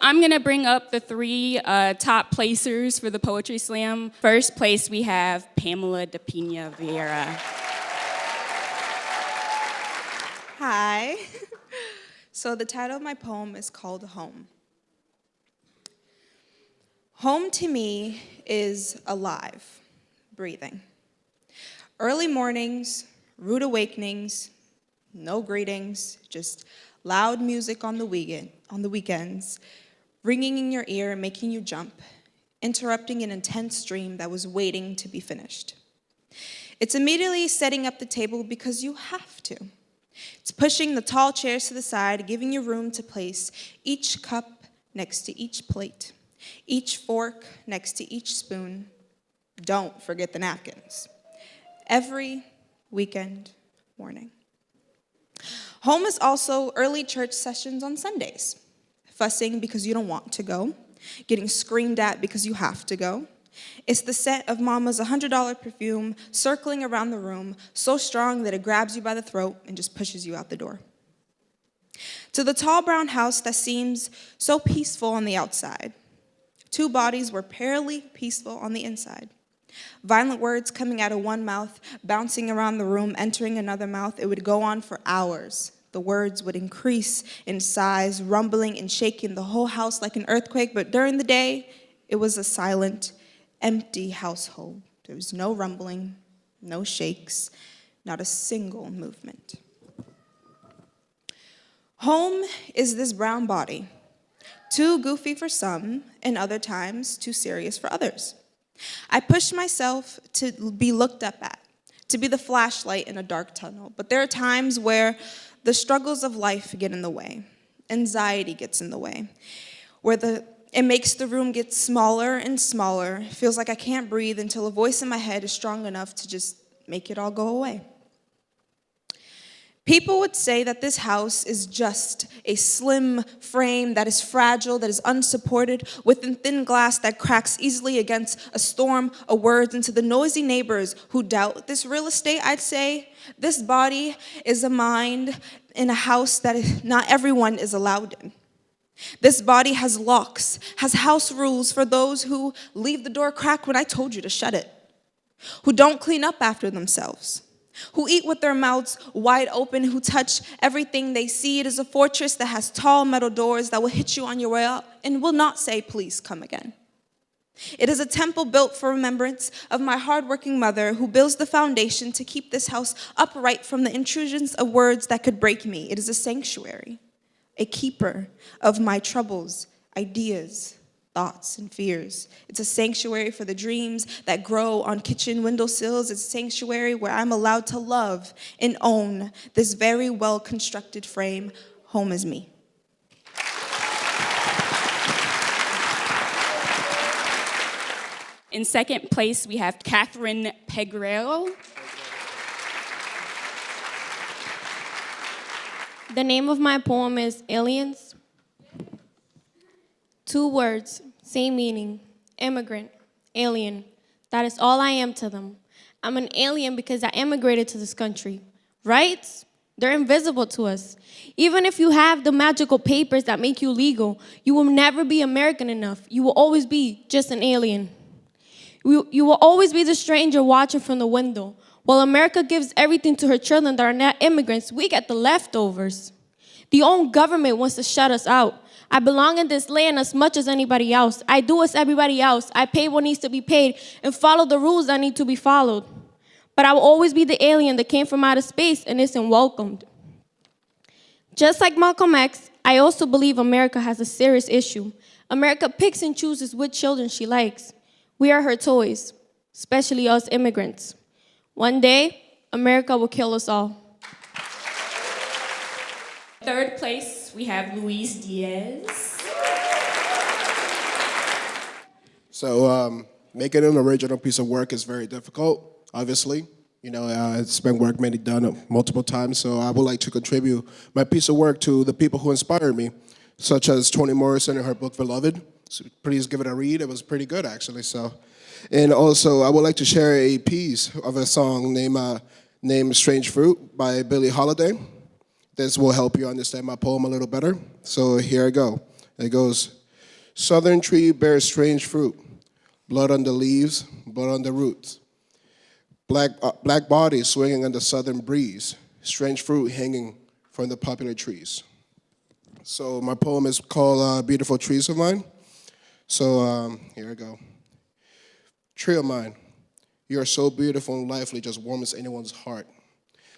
I'm going to bring up the three top placers for the Poetry Slam. First place, we have Pamela de Pina Vieira. Hi. So the title of my poem is called Home. Home to me is alive, breathing. Early mornings, rude awakenings, no greetings, just loud music on the weekends, ringing in your ear, making you jump, interrupting an intense dream that was waiting to be finished. It's immediately setting up the table because you have to. It's pushing the tall chairs to the side, giving you room to place each cup next to each plate, each fork next to each spoon. Don't forget the napkins. Every weekend morning. Home is also early church sessions on Sundays. Fussing because you don't want to go, getting screamed at because you have to go. It's the scent of Mama's $100 perfume circling around the room, so strong that it grabs you by the throat and just pushes you out the door. To the tall brown house that seems so peaceful on the outside. Two bodies were fairly peaceful on the inside. Violent words coming out of one mouth, bouncing around the room, entering another mouth. It would go on for hours. The words would increase in size, rumbling and shaking the whole house like an earthquake. But during the day, it was a silent, empty household. There was no rumbling, no shakes, not a single movement. Home is this brown body, too goofy for some, and other times too serious for others. I push myself to be looked up at, to be the flashlight in a dark tunnel. But there are times where the struggles of life get in the way. Anxiety gets in the way. It makes the room get smaller and smaller. It feels like I can't breathe until a voice in my head is strong enough to just make it all go away. People would say that this house is just a slim frame that is fragile, that is unsupported, within thin glass that cracks easily against a storm of words. And to the noisy neighbors who doubt this real estate, I'd say this body is a mind in a house that not everyone is allowed in. This body has locks, has house rules for those who leave the door cracked when I told you to shut it, who don't clean up after themselves, who eat with their mouths wide open, who touch everything they see. It is a fortress that has tall metal doors that will hit you on your way out and will not say, please come again. It is a temple built for remembrance of my hardworking mother who builds the foundation to keep this house upright from the intrusions of words that could break me. It is a sanctuary, a keeper of my troubles, ideas, thoughts, and fears. It's a sanctuary for the dreams that grow on kitchen windowsills. It's a sanctuary where I'm allowed to love and own this very well-constructed frame. Home is me. In second place, we have Catherine Pegrero. The name of my poem is Aliens. 2 words, same meaning, immigrant, alien. That is all I am to them. I'm an alien because I immigrated to this country. Rights, they're invisible to us. Even if you have the magical papers that make you legal, you will never be American enough. You will always be just an alien. You will always be the stranger watching from the window. While America gives everything to her children that are not immigrants, we get the leftovers. The own government wants to shut us out. I belong in this land as much as anybody else. I do as everybody else. I pay what needs to be paid and follow the rules that need to be followed. But I will always be the alien that came from outer space and isn't welcomed. Just like Malcolm X, I also believe America has a serious issue. America picks and chooses which children she likes. We are her toys, especially us immigrants. One day, America will kill us all. Third place, we have Luis Diaz. So making an original piece of work is very difficult, obviously. You know, it's been work many done multiple times, so I would like to contribute my piece of work to the people who inspired me, such as Toni Morrison in her book, Beloved. So please give it a read. It was pretty good, actually. So, and also, I would like to share a piece of a song named Strange Fruit by Billie Holiday. This will help you understand my poem a little better. So here I go. It goes, Southern tree bears strange fruit. Blood on the leaves, blood on the roots. Black bodies swinging in the southern breeze. Strange fruit hanging from the popular trees. So my poem is called Beautiful Trees of Mine. So here I go. Tree of mine, you are so beautiful and lively, just warm as anyone's heart.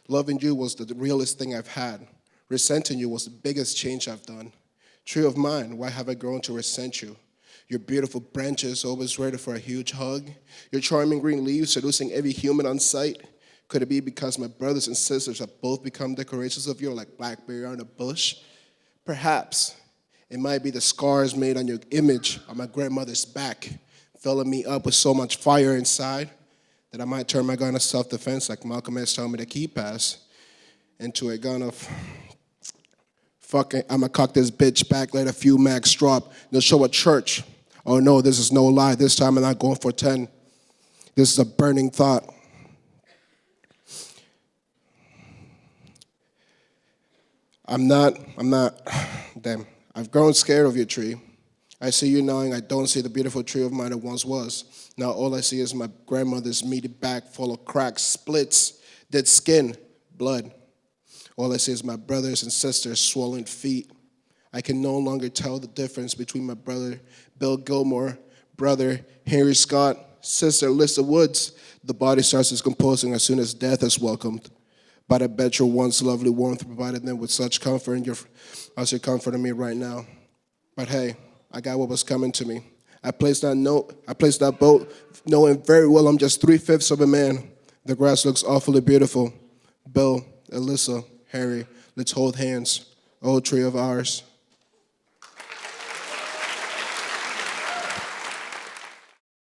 Loving you was the realest thing I've had. Resenting you was the biggest change I've done. Tree of mine, why have I grown to resent you? Your beautiful branches always ready for a huge hug. Your charming green leaves seducing every human on sight. Could it be because my brothers and sisters have both become decorations of you like blackberry on a bush? Perhaps it might be the scars made on your image on my grandmother's back, filling me up with so much fire inside that I might turn my gun of self-defense like Malcolm X told me to keep pass into a gun of fucking, I'ma cock this bitch back, let a few mags drop, they'll show a church. Oh no, this is no lie, this time I'm not going for 10. This is a burning thought. Damn. I've grown scared of your tree. I see you knowing I don't see the beautiful tree of mine that once was. Now all I see is my grandmother's meaty back full of cracks, splits, dead skin, blood. All I see is my brothers and sisters' swollen feet. I can no longer tell the difference between my brother, Bill Gilmore, brother, Henry Scott, sister, Lissa Woods. The body starts decomposing as soon as death is welcomed. But I bet your once lovely warmth provided them with such comfort, and as you're comforting me right now. But hey, I got what was coming to me. I placed that boat, knowing very well I'm just 3/5 of a man. The grass looks awfully beautiful. Bill, Alyssa, Harry, let's hold hands. Oh, tree of ours.